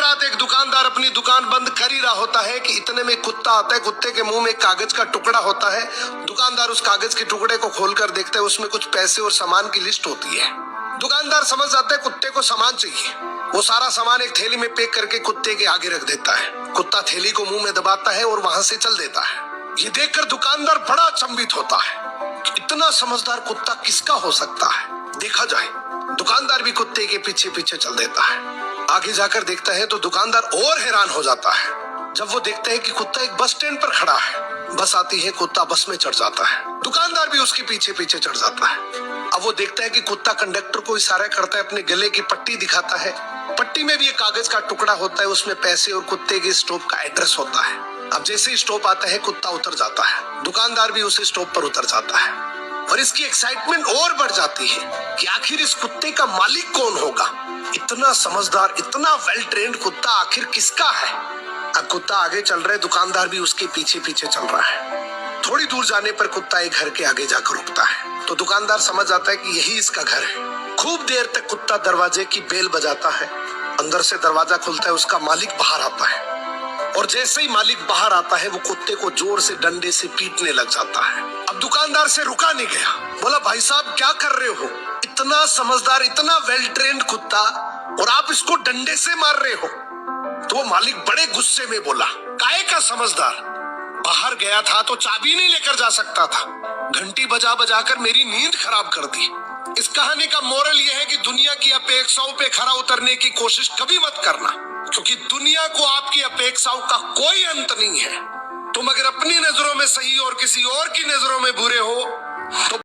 रात एक दुकानदार अपनी दुकान बंद कर ही रहा होता है कि इतने में कुत्ता आता है। कुत्ते के मुंह में एक कागज का टुकड़ा होता है। दुकानदार उस कागज के टुकड़े को खोलकर देखता है, उसमें कुछ पैसे और सामान की लिस्ट होती है। दुकानदार समझ जाता है कुत्ते को सामान चाहिए। वो सारा सामान एक थैली में पैक करके कुत्ते के आगे रख देता है। कुत्ता थैली को मुंह में दबाता है और वहां से चल देता है। ये देखकर दुकानदार बड़ा अचंभित होता है कि इतना समझदार कुत्ता किसका हो सकता है, देखा जाए। दुकानदार भी कुत्ते के पीछे पीछे चल देता है। आगे जाकर देखता है तो दुकानदार और हैरान हो जाता है जब वो देखता है कि कुत्ता एक बस स्टैंड पर खड़ा है। बस आती है, कुत्ता बस में चढ़ जाता है। दुकानदार भी उसके पीछे पीछे चढ़ जाता है। अब वो देखता है कि कुत्ता कंडक्टर को इशारा करता है, अपने गले की पट्टी दिखाता है। पट्टी में भी एक कागज का टुकड़ा होता है, उसमें पैसे और कुत्ते के स्टॉप का एड्रेस होता है। अब जैसे ही स्टॉप आता है कुत्ता उतर जाता है। दुकानदार भी उस स्टॉप पर उतर जाता है और इसकी एक्साइटमेंट और बढ़ जाती है कि आखिर इस कुत्ते का मालिक कौन होगा। इतना समझदार, इतना वेल ट्रेन्ड कुत्ता आखिर किसका है। अब कुत्ता आगे चल रहा है, दुकानदार भी उसके पीछे पीछे चल रहा है। थोड़ी दूर जाने पर कुत्ता एक घर के आगे जाकर रुकता है तो दुकानदार समझ जाता है कि यही इसका घर है। खूब देर तक कुत्ता दरवाजे की बेल बजाता है। अंदर से दरवाजा खुलता है, उसका मालिक बाहर आता है और जैसे ही मालिक बाहर आता है वो कुत्ते को जोर से डंडे से पीटने लग जाता है। अब दुकानदार से रुका नहीं गया, बोला भाई साहब क्या कर रहे हो, इतना समझदार, इतना वेल ट्रेन्ड कुत्ता और आप इसको डंडे से मार रहे हो। तो वो मालिक बड़े गुस्से में बोला, काहे का समझदार, बाहर गया था तो चाबी नहीं लेकर जा सकता था, घंटी बजा बजा कर मेरी नींद खराब कर दी। इस कहानी का मोरल यह है कि दुनिया की अपेक्षाओं पे खरा उतरने की कोशिश कभी मत करना, क्योंकि दुनिया को आपकी अपेक्षाओं का कोई अंत नहीं है। तुम अगर अपनी नजरों में सही और किसी और की नजरों में बुरे हो तो